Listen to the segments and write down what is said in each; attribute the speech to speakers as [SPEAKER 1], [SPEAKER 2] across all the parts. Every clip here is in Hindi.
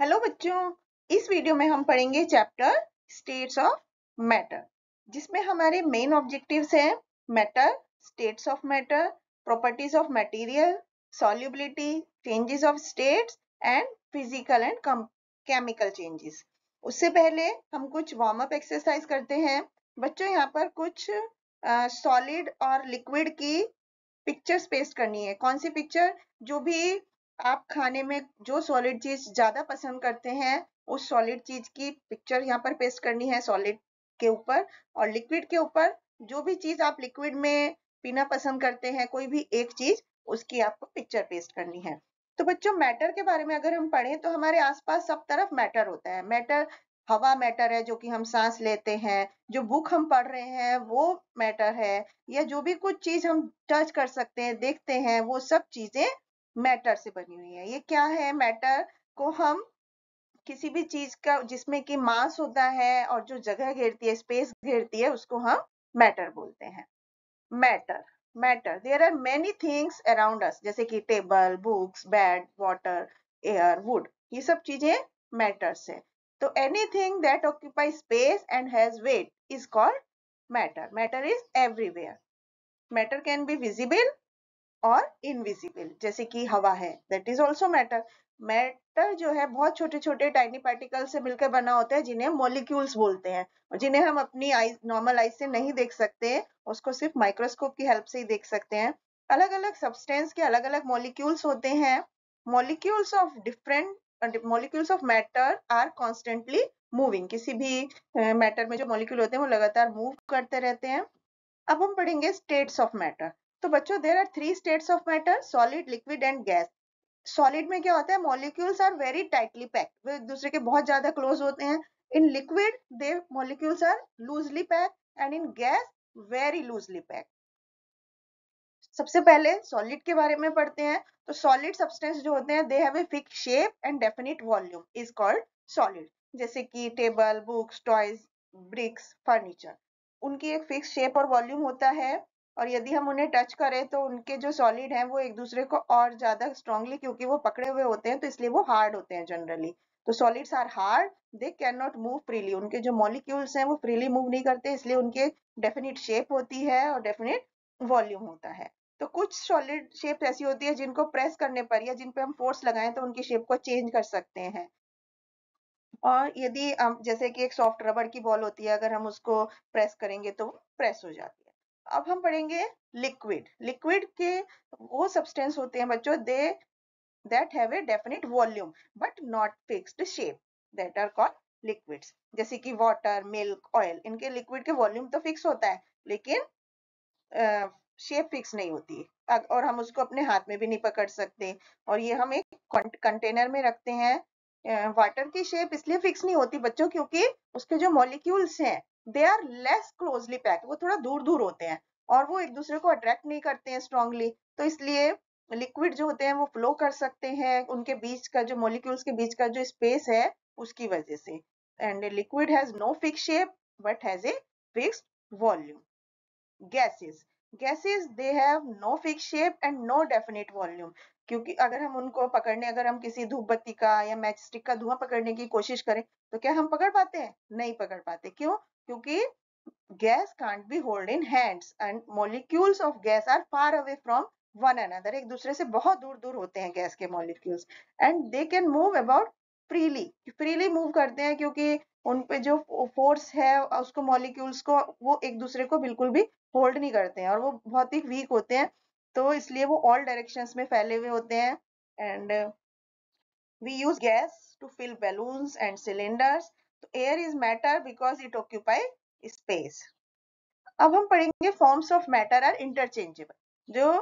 [SPEAKER 1] हेलो बच्चों, इस वीडियो में हम पढ़ेंगे चैप्टर स्टेट्स ऑफ मैटर, जिसमें हमारे मेन ऑब्जेक्टिव्स हैं matter, states of matter, properties of material, solubility, changes of states and physical and chemical changes. उससे पहले हम कुछ वार्म अप एक्सरसाइज करते हैं। बच्चों, यहाँ पर कुछ सॉलिड और लिक्विड की पिक्चर्स पेस्ट करनी है। कौन सी पिक्चर? जो भी आप खाने में जो सॉलिड चीज ज्यादा पसंद करते हैं उस सॉलिड चीज की पिक्चर यहाँ पर पेस्ट करनी है सॉलिड के ऊपर, और लिक्विड के ऊपर जो भी चीज आप लिक्विड में पीना पसंद करते हैं, कोई भी एक चीज, उसकी आपको पिक्चर पेस्ट करनी है। तो बच्चों, मैटर के बारे में अगर हम पढ़ें तो हमारे आसपास सब तरफ मैटर होता है। मैटर, हवा मैटर है जो कि हम सांस लेते हैं, जो बुक हम पढ़ रहे हैं वो मैटर है, या जो भी कुछ चीज हम टच कर सकते हैं, देखते हैं, वो सब चीजें मैटर से बनी हुई है। ये क्या है? मैटर को हम किसी भी चीज का जिसमें कि मास होता है और जो जगह घेरती है, स्पेस घेरती है, उसको हम मैटर बोलते हैं। Matter, matter, there are many things around us, जैसे कि table, books, bed, water, air, wood, ये सब चीजें मैटर्स है। तो anything that occupy space and has weight is called matter. Matter is everywhere. Matter can be visible और इनविजिबल, जैसे कि हवा है, that is also matter. Matter जो है बहुत छोटे छोटे टाइनी पार्टिकल से मिलकर बना होता है, जिन्हें मॉलिक्यूल्स बोलते हैं, और जिन्हें हम अपनी आई, नॉर्मल आई से नहीं देख सकते, उसको सिर्फ माइक्रोस्कोप की हेल्प से ही देख सकते हैं। अलग अलग सब्सटेंस के अलग अलग मॉलिक्यूल्स होते हैं। Molecules of different molecules of matter are constantly moving. किसी भी मैटर में जो मॉलिक्यूल होते हैं वो लगातार मूव करते रहते हैं। अब हम पढ़ेंगे स्टेट्स ऑफ मैटर। तो बच्चों, there are three states of matter: solid, liquid and gas. Solid में क्या होता है? Molecules are very tightly packed, वो एक दूसरे के बहुत ज्यादा क्लोज होते हैं। In liquid they molecules are loosely packed, and in gas very loosely packed. सबसे पहले सॉलिड के बारे में पढ़ते हैं। तो सॉलिड सब्सटेंस जो होते हैं, they have a fix shape and definite volume, is called solid. जैसे कि table, books, toys, bricks, furniture, उनकी एक फिक्स शेप और वॉल्यूम होता है। और यदि हम उन्हें टच करें तो उनके जो सॉलिड हैं वो एक दूसरे को और ज्यादा स्ट्रांगली, क्योंकि वो पकड़े हुए होते हैं तो इसलिए वो हार्ड होते हैं जनरली। तो solids are hard, they can not move freely. उनके जो मॉलिक्यूल्स हैं वो फ्रीली मूव नहीं करते, इसलिए उनकी डेफिनिट शेप होती है और डेफिनिट वॉल्यूम होता है। तो कुछ सॉलिड शेप ऐसी होती है जिनको प्रेस करने पर या जिन पे हम फोर्स लगाएं तो उनकी शेप को चेंज कर सकते हैं। और यदि हम, जैसे कि एक सॉफ्ट रबड़ की बॉल होती है, अगर हम उसको प्रेस करेंगे तो वो प्रेस हो जाती है। अब हम पढ़ेंगे लिक्विड। लिक्विड के वो सब्सटेंस होते हैं बच्चों, they that have a definite volume but not fixed shape, that are called liquids. जैसे कि वाटर, मिल्क, ऑयल, इनके लिक्विड के वॉल्यूम तो फिक्स होता है लेकिन शेप फिक्स नहीं होती, और हम उसको अपने हाथ में भी नहीं पकड़ सकते। और ये हम एक कंटेनर में रखते हैं। वाटर की शेप इसलिए फिक्स नहीं होती बच्चों, क्योंकि उसके जो मॉलिक्यूल्स हैं they are less closely packed, वो थोड़ा दूर दूर होते हैं और वो एक दूसरे को अट्रैक्ट नहीं करते हैं स्ट्रांगली। तो इसलिए लिक्विड जो होते हैं वो फ्लो कर सकते हैं, उनके बीच का जो मॉलिक्यूल्स के बीच का जो स्पेस है उसकी वजह से। And liquid has no fix shape but has a fixed volume. Gases, gases they have no fix shape and no definite volume, क्योंकि अगर हम उनको पकड़ने, अगर हम किसी धूप बत्ती का या मैच स्टिक का धुआं पकड़ने की कोशिश करें तो क्या हम पकड़ पाते हैं? नहीं पकड़ पाते। क्यों? क्योंकि gas can't be hold in hands and molecules of gas are far away from one another, एक दूसरे से बहुत दूर दूर होते हैं गैस के molecules, and they can move about freely, freely move करते हैं, क्योंकि उन पे जो फोर्स है उसको, मॉलिक्यूल्स को, वो एक दूसरे को बिल्कुल भी होल्ड नहीं करते हैं और वो बहुत ही वीक होते हैं, तो इसलिए वो ऑल डायरेक्शंस में फैले हुए होते हैं। And we use gas to fill balloons and cylinders. So air is matter because it occupies space. अब हम पढ़ेंगे forms of matter are interchangeable. जो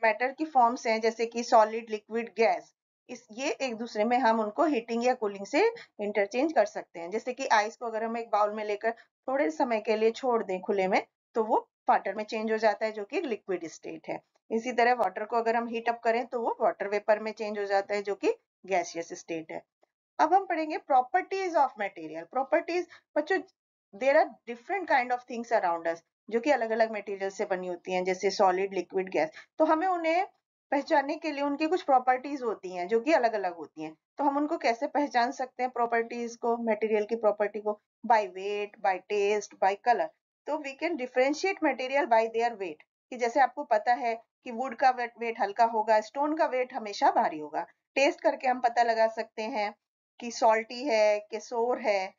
[SPEAKER 1] मैटर की फॉर्म्स हैं, जैसे कि सॉलिड, लिक्विड, गैस, ये एक दूसरे में हम उनको हीटिंग या कूलिंग से इंटरचेंज कर सकते हैं। जैसे कि आइस को अगर हम एक बाउल में लेकर थोड़े समय के लिए छोड़ दें खुले में तो वो वाटर में चेंज हो जाता है, जो कि एक लिक्विड स्टेट है। इसी तरह वाटर को अगर हम हीट अप करें तो वो वाटर वेपर में चेंज हो जाता है, जो कि गैसियस स्टेट है। अब हम पढ़ेंगे प्रॉपर्टीज ऑफ मटेरियल। प्रॉपर्टीज बच्चों, there are different kind of things around us जो कि अलग अलग मटेरियल से बनी होती हैं, जैसे सॉलिड, लिक्विड, गैस। तो हमें उन्हें पहचानने के लिए उनकी कुछ प्रॉपर्टीज होती हैं जो कि अलग अलग होती हैं। तो हम उनको कैसे पहचान सकते हैं प्रॉपर्टीज को, मटेरियल की प्रॉपर्टी को? By weight, by taste, by colour. तो we can differentiate material by their weight, कि जैसे आपको पता है कि वुड का वेट हल्का होगा, स्टोन का वेट हमेशा भारी होगा। टेस्ट करके हम पता लगा सकते हैं कि सॉल्टी है कि सोर है।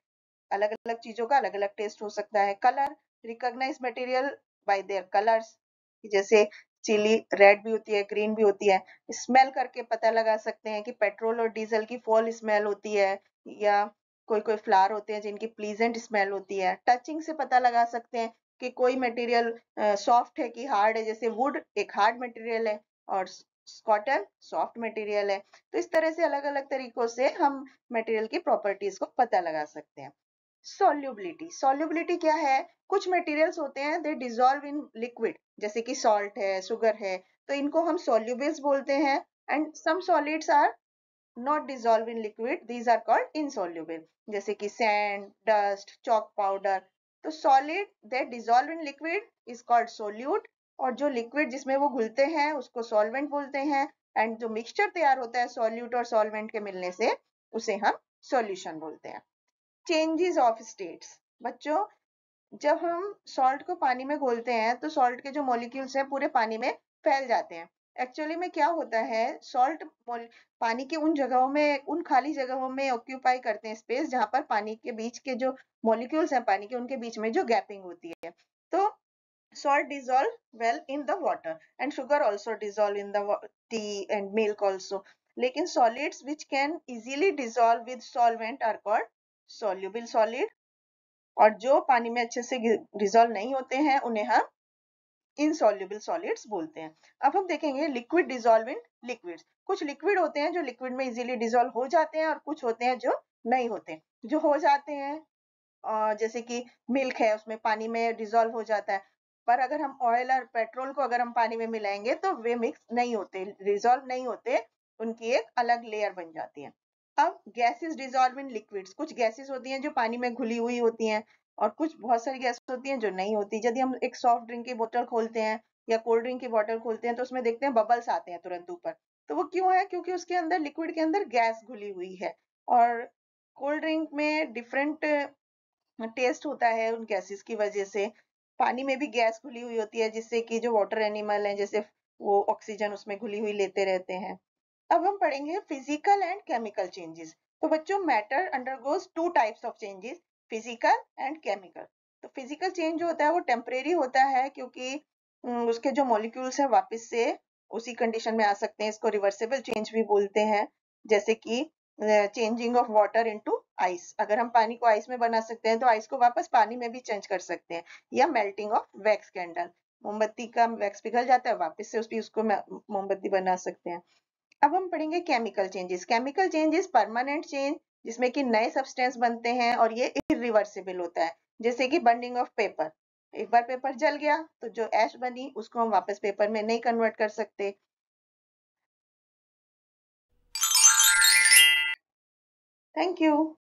[SPEAKER 1] अलग अलग चीजों का अलग अलग टेस्ट हो सकता है। Colour, recognise material by their colours, जैसे चिली रेड भी होती है, ग्रीन भी होती है। स्मेल करके पता लगा सकते हैं कि पेट्रोल और डीजल की फॉल स्मेल होती है, या कोई कोई फ्लावर होते हैं जिनकी प्लीजेंट स्मेल होती है। टचिंग से पता लगा सकते हैं कि कोई मटेरियल सॉफ्ट है कि हार्ड है, जैसे वुड एक हार्ड मटेरियल है और कॉटन सॉफ्ट मटेरियल है। तो इस तरह से अलग अलग तरीकों से हम मटेरियल की प्रॉपर्टीज को पता लगा सकते हैं। सॉल्युबिलिटी, सॉल्युबिलिटी क्या है? कुछ मटेरियल्स होते हैं दे डिसॉल्व इन लिक्विड, जैसे कि सॉल्ट है, शुगर है, तो इनको हम सॉल्युबल्स बोलते हैं। And some solids are not dissolve in liquid, these are called insoluble, जैसे कि सैंड, डस्ट, चॉक पाउडर। तो solid that dissolve in liquid is called solute, और जो लिक्विड जिसमें वो घुलते हैं उसको सॉल्वेंट बोलते हैं। एंड जो मिक्सचर तैयार होता है सॉल्यूट और सॉल्वेंट के मिलने से, उसे हम सॉल्यूशन बोलते हैं। चेंजेस ऑफ स्टेट्स, बच्चों जब हम सॉल्ट को पानी में घोलते हैं तो सॉल्ट के जो मॉलिक्यूल्स हैं पूरे पानी में फैल जाते हैं। एक्चुअली में क्या होता है, सॉल्ट पानी के उन जगहों में, उन खाली जगहों में ऑक्यूपाई करते हैं स्पेस, जहां पर पानी के बीच के जो मॉलिक्यूल्स हैं पानी के, उनके बीच में जो गैपिंग होती है। तो salt dissolve well in the water and sugar also dissolve in the tea and milk also. लेकिन solids which can easily dissolve with solvent are called soluble solid, और जो पानी में अच्छे से डिसॉल्व नहीं होते हैं उन्हें हम इनसॉल्युबल सॉलिड्स बोलते हैं। अब हम देखेंगे लिक्विड डिसॉल्व इन लिक्विड्स। कुछ लिक्विड होते हैं जो लिक्विड में इजीली डिसॉल्व हो जाते हैं, और कुछ होते हैं जो नहीं होते। जो हो जाते हैं जैसे कि मिल्क है, उसमें पानी में डिसॉल्व हो जाता है। पर अगर हम ऑयल और पेट्रोल को अगर हम पानी में मिलाएंगे तो वे मिक्स नहीं होते, डिसॉल्व नहीं होते, उनकी एक अलग लेयर बन जाती है। अब गैसेस डिसॉल्व इन लिक्विड्स, कुछ गैसेस होती हैं जो पानी में घुली हुई होती हैं, और कुछ बहुत सारी गैसेस होती हैं जो नहीं होती। यदि हम एक सॉफ्ट ड्रिंक की बोतल खोलते हैं या कोल्ड ड्रिंक की बोतल खोलते हैं तो उसमें देखते हैं बबल्स आते हैं तुरंत ऊपर। तो वो क्यों है? क्योंकि उसके अंदर, लिक्विड के अंदर गैस घुली हुई है। और कोल्ड ड्रिंक में डिफरेंट टेस्ट होता है उन गैसेस की वजह से। पानी में भी गैस घुली हुई होती है, जिससे कि जो वाटर एनिमल हैं जैसे वो ऑक्सीजन उसमें घुली हुई लेते रहते हैं। अब हम पढ़ेंगे फिजिकल एंड केमिकल चेंजेस। तो बच्चों matter undergoes two types of changes, physical and chemical. तो फिजिकल चेंज जो होता है वो टेम्परेरी होता है, क्योंकि उसके जो मॉलिक्यूल्स हैं वापस से उसी कंडीशन में आ सकते हैं। इसको रिवर्सिबल चेंज भी बोलते हैं, जैसे कि changing of water into ice. अगर हम पानी को आइस में बना सकते हैं तो आइस को वापस पानी में भी चेंज कर सकते हैं। या मेल्टिंग ऑफ वैक्स कैंडल, मोमबत्ती का वैक्स पिघल जाता है, वापस से उसको मोमबत्ती बना सकते हैं। अब हम पढ़ेंगे chemical changes. Chemical changes permanent change, जिसमें कि नए सब्सटेंस बनते हैं, और ये इरिवर्सिबल होता है, जैसे कि बर्निंग ऑफ पेपर। एक बार पेपर जल गया तो जो ऐश बनी उसको हम वापस पेपर में नहीं कन्वर्ट कर सकते। Thank you.